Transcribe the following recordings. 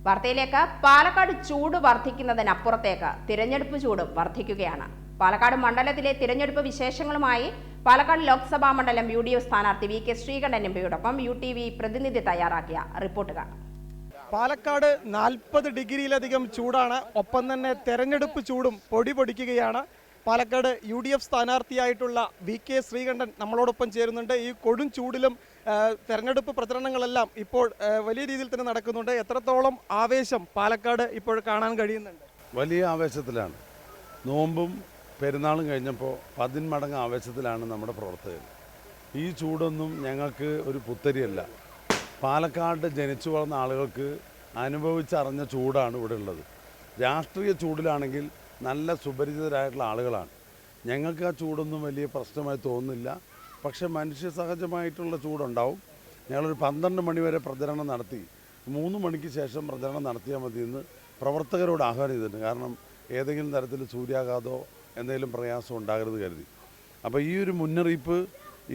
വാർത്തയിലേക്ക്. പാലക്കാട് ചൂട് വർദ്ധിക്കുന്നതിനപ്പുറത്തേക്ക് തിരഞ്ഞെടുപ്പ് ചൂടും വർദ്ധിക്കുകയാണ്. പാലക്കാട് മണ്ഡലത്തിലെ തിരഞ്ഞെടുപ്പ് വിശേഷങ്ങളുമായി പാലക്കാട് ലോക്സഭാ മണ്ഡലം UDF സ്ഥാനാർത്ഥി VK ശ്രീകണ്ഠൻ MPയോടൊപ്പം UTV പ്രതിനിധി തയ്യാറാക്കിയ റിപ്പോർട്ടുകൾ. പാലക്കാട് 40 ഡിഗ്രിയിലധികം ചൂടാണ്. ഒപ്പം തന്നെ തെരഞ്ഞെടുപ്പ് ചൂടും പൊടി പൊടിക്കുകയാണ്. പാലക്കാട് UDF സ്ഥാനാർത്ഥിയായിട്ടുള്ള VK ശ്രീകണ്ഠൻ നമ്മളോടൊപ്പം ചേരുന്നുണ്ട്. ഈ കൊടും ചൂടിലും തെരഞ്ഞെടുപ്പ് പ്രചരണങ്ങളെല്ലാം ഇപ്പോൾ വലിയ രീതിയിൽ തന്നെ നടക്കുന്നുണ്ട്. എത്രത്തോളം ആവേശം പാലക്കാട് ഇപ്പോൾ കാണാൻ കഴിയുന്നുണ്ട്? വലിയ ആവേശത്തിലാണ്. നോമ്പും പെരുന്നാളും കഴിഞ്ഞപ്പോൾ 10 മടങ്ങ് ആവേശത്തിലാണ് നമ്മുടെ പ്രവർത്തകർ. ഈ ചൂടൊന്നും ഞങ്ങൾക്ക് ഒരു പുത്തരിയല്ല. പാലക്കാട് ജനിച്ചു വളർന്ന ആളുകൾക്ക് അനുഭവിച്ചറിഞ്ഞ ചൂടാണ് ഇവിടെ ഉള്ളത്. രാഷ്ട്രീയ ചൂടിലാണെങ്കിൽ നല്ല സുപരിചിതരായിട്ടുള്ള ആളുകളാണ്. ഞങ്ങൾക്ക് ആ ചൂടൊന്നും വലിയ പ്രശ്നമായി തോന്നുന്നില്ല. പക്ഷേ മനുഷ്യ സഹജമായിട്ടുള്ള ചൂടുണ്ടാവും. ഞങ്ങളൊരു 12 മണി വരെ പ്രചരണം നടത്തി 3 മണിക്ക് ശേഷം പ്രചരണം നടത്തിയാൽ മതിയെന്ന് പ്രവർത്തകരോട് ആഹ്വാനം ചെയ്തിട്ടുണ്ട്. കാരണം ഏതെങ്കിലും തരത്തിൽ സൂര്യാഘാതമോ എന്തെങ്കിലും പ്രയാസം ഉണ്ടാകരുത് കരുതി. അപ്പോൾ ഈ ഒരു മുന്നറിയിപ്പ്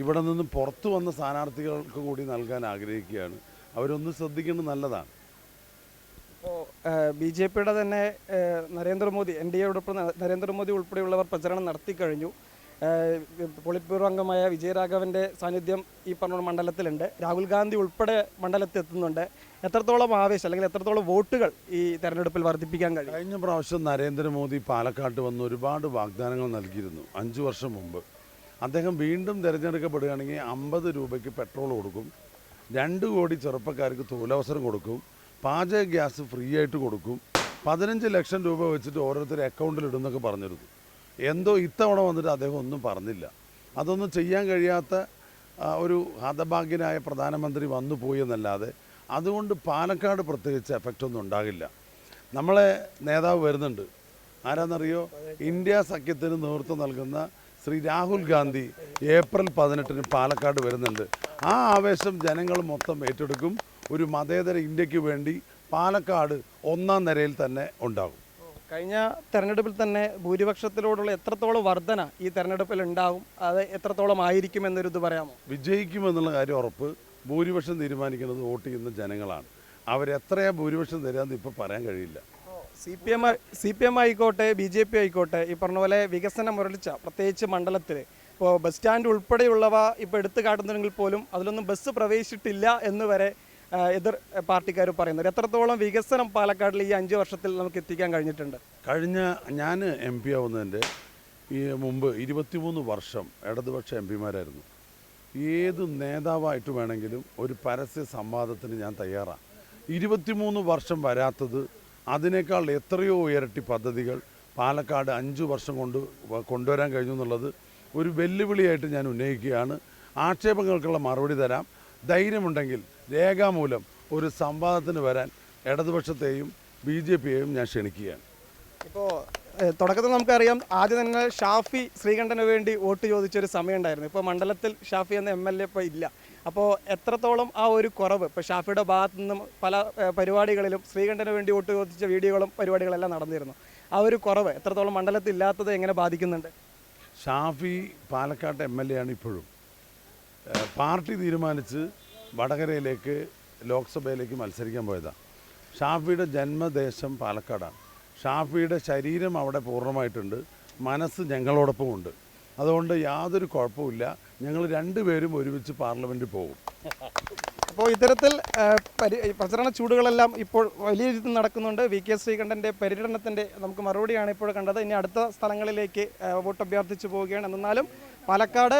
ഇവിടെ നിന്ന് പുറത്തു വന്ന സ്ഥാനാർത്ഥികൾക്ക് കൂടി നൽകാൻ ആഗ്രഹിക്കുകയാണ്. അവരൊന്ന് ശ്രദ്ധിക്കുന്നത് നല്ലതാണ്. ഇപ്പോൾ BJPയുടെ തന്നെ നരേന്ദ്രമോദി, NDAയോടൊപ്പം നരേന്ദ്രമോദി ഉൾപ്പെടെയുള്ളവർ പ്രചരണം നടത്തിക്കഴിഞ്ഞു. പോളിറ്റ് ബ്യൂറോ അംഗമായ വിജയരാഘവൻ്റെ സാന്നിധ്യം ഈ പറഞ്ഞ മണ്ഡലത്തിലുണ്ട്. രാഹുൽ ഗാന്ധി ഉൾപ്പെടെ മണ്ഡലത്തിൽ എത്തുന്നുണ്ട്. എത്രത്തോളം ആവേശം അല്ലെങ്കിൽ എത്രത്തോളം വോട്ടുകൾ ഈ തെരഞ്ഞെടുപ്പിൽ വർദ്ധിപ്പിക്കാൻ കഴിയും? കഴിഞ്ഞ പ്രാവശ്യം നരേന്ദ്രമോദി പാലക്കാട്ട് വന്ന് ഒരുപാട് വാഗ്ദാനങ്ങൾ നൽകിയിരുന്നു. 5 വർഷം മുമ്പ്. അദ്ദേഹം വീണ്ടും തിരഞ്ഞെടുക്കപ്പെടുകയാണെങ്കിൽ 50 രൂപയ്ക്ക് പെട്രോൾ കൊടുക്കും, 2 കോടി ചെറുപ്പക്കാർക്ക് തൊഴിലവസരം കൊടുക്കും, പാചക ഗ്യാസ് ഫ്രീ ആയിട്ട് കൊടുക്കും, 15 ലക്ഷം രൂപ വെച്ചിട്ട് ഓരോരുത്തരുടെ അക്കൗണ്ടിൽ ഇടുന്നൊക്കെ പറഞ്ഞിരുന്നു. എന്തോ ഇത്തവണ വന്നിട്ട് അദ്ദേഹം ഒന്നും പറഞ്ഞില്ല. അതൊന്നും ചെയ്യാൻ കഴിയാത്ത ഒരു ഹതഭാഗ്യനായ പ്രധാനമന്ത്രി വന്നു പോയി എന്നല്ലാതെ അതുകൊണ്ട് പാലക്കാട് പ്രത്യേകിച്ച് എഫക്റ്റൊന്നും ഉണ്ടാകില്ല. നമ്മളെ നേതാവ് വരുന്നുണ്ട്. ആരാന്നറിയോ? ഇന്ത്യ സഖ്യത്തിന് നേതൃത്വം നൽകുന്ന ശ്രീ രാഹുൽ ഗാന്ധി ഏപ്രിൽ 18 പാലക്കാട് വരുന്നുണ്ട്. ആ ആവേശം ജനങ്ങൾ മൊത്തം ഏറ്റെടുക്കും. ഒരു മതേതര ഇന്ത്യക്ക് വേണ്ടി പാലക്കാട് 1ാം നിരയിൽ തന്നെ ഉണ്ടാകും. കഴിഞ്ഞ തെരഞ്ഞെടുപ്പിൽ തന്നെ ഭൂരിപക്ഷത്തിലോടുള്ള എത്രത്തോളം വർധന ഈ തെരഞ്ഞെടുപ്പിൽ ഉണ്ടാകും, അത് എത്രത്തോളം ആയിരിക്കും എന്നൊരു ഇത് പറയാമോ? വിജയിക്കുമെന്നുള്ള കാര്യം ഉറപ്പ്. ഭൂരിപക്ഷം തീരുമാനിക്കുന്നത് വോട്ട് ചെയ്യുന്ന ജനങ്ങളാണ്. അവരെത്രയാ ഭൂരിപക്ഷം തരാമെന്ന് ഇപ്പോൾ പറയാൻ കഴിയില്ല. CPM ആയിക്കോട്ടെ BJP ആയിക്കോട്ടെ, ഈ പറഞ്ഞ പോലെ വികസനം മുരളിച്ച പ്രത്യേകിച്ച് മണ്ഡലത്തിൽ ഇപ്പോൾ ബസ് സ്റ്റാൻഡ് ഉൾപ്പെടെയുള്ളവ ഇപ്പോൾ എടുത്തു കാട്ടുന്നുണ്ടെങ്കിൽ പോലും അതിലൊന്നും ബസ് പ്രവേശിച്ചിട്ടില്ല എന്ന് വരെ എതിർ പാർട്ടിക്കാർ പറയുന്നത്. എത്രത്തോളം വികസനം പാലക്കാടിൽ ഈ 5 വർഷത്തിൽ നമുക്ക് എത്തിക്കാൻ കഴിഞ്ഞിട്ടുണ്ട്? ഞാൻ MP ആവുന്നതിൻ്റെ മുമ്പ് 23 വർഷം ഇടതുപക്ഷ MPമാരായിരുന്നു. ഏത് നേതാവായിട്ട് വേണമെങ്കിലും ഒരു പരസ്യ സംവാദത്തിന് ഞാൻ തയ്യാറാണ്. 23 വർഷം വരാത്തത് അതിനേക്കാൾ എത്രയോ ഇരട്ടി പദ്ധതികൾ പാലക്കാട് 5 വർഷം കൊണ്ട് കൊണ്ടുവരാൻ കഴിഞ്ഞു എന്നുള്ളത് ഒരു വെല്ലുവിളിയായിട്ട് ഞാൻ ഉന്നയിക്കുകയാണ്. ആക്ഷേപങ്ങൾക്കുള്ള മറുപടി തരാം. ധൈര്യമുണ്ടെങ്കിൽ രേഖാമൂലം ഒരു സംവാദത്തിന് വരാൻ ഇടതുപക്ഷത്തെയും BJPയെയും ഞാൻ ക്ഷണിക്കുകയാണ്. ഇപ്പോൾ തുടക്കത്തിൽ നമുക്കറിയാം, ആദ്യം തന്നെ ഷാഫി ശ്രീകണ്ഠന് വേണ്ടി വോട്ട് ചോദിച്ചൊരു സമയമുണ്ടായിരുന്നു. ഇപ്പോൾ മണ്ഡലത്തിൽ ഷാഫി എന്ന MLA ഇപ്പോൾ ഇല്ല. അപ്പോൾ എത്രത്തോളം ആ ഒരു കുറവ് ഇപ്പോൾ ഷാഫിയുടെ ഭാഗത്തു നിന്നും പല പരിപാടികളിലും ശ്രീകണ്ഠന് വേണ്ടി വോട്ട് ചോദിച്ച വീഡിയോകളും പരിപാടികളെല്ലാം നടന്നിരുന്നു. ആ ഒരു കുറവ് എത്രത്തോളം മണ്ഡലത്തിൽ ഇല്ലാത്തത് എങ്ങനെ ബാധിക്കുന്നുണ്ട്? ഷാഫി പാലക്കാട്ട് MLA ആണ് ഇപ്പോഴും. പാർട്ടി തീരുമാനിച്ച് വടകരയിലേക്ക് ലോക്സഭയിലേക്ക് മത്സരിക്കാൻ പോയതാണ്. ഷാഫിയുടെ ജന്മദേശം പാലക്കാടാണ്. ഷാഫിയുടെ ശരീരം അവിടെ പൂർണ്ണമായിട്ടുണ്ട്, മനസ്സ് ഞങ്ങളോടൊപ്പമുണ്ട്. അതുകൊണ്ട് യാതൊരു കുഴപ്പമില്ല. ഞങ്ങൾ 2 പേരും ഒരുമിച്ച് പാർലമെൻറ്റിൽ പോകും. അപ്പോൾ ഇത്തരത്തിൽ പ്രചരണ ചൂടുകളെല്ലാം ഇപ്പോൾ വലിയ രീതിയിൽ നടക്കുന്നുണ്ട്. VK ശ്രീകണ്ഠൻ്റെ പര്യടനത്തിൻ്റെ നമുക്ക് മറുപടിയാണ് ഇപ്പോൾ കണ്ടത്. ഇനി അടുത്ത സ്ഥലങ്ങളിലേക്ക് വോട്ട് അഭ്യർത്ഥിച്ചു പോവുകയാണ്. എന്നാലും പാലക്കാട്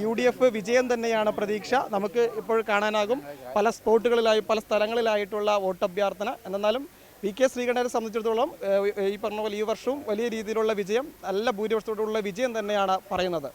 UDF വിജയം തന്നെയാണ് പ്രതീക്ഷ. നമുക്ക് ഇപ്പോൾ കാണാനാകും പല സ്പോട്ടുകളിലായി പല സ്ഥലങ്ങളിലായിട്ടുള്ള വോട്ടഭ്യർത്ഥന. എന്നാലും VK ശ്രീകണ്ഠനെ സംബന്ധിച്ചിടത്തോളം ഈ പറഞ്ഞ പോലെ ഈ വർഷവും വലിയ രീതിയിലുള്ള വിജയം, നല്ല ഭൂരിപക്ഷത്തോടുള്ള വിജയം തന്നെയാണ് പറയുന്നത്.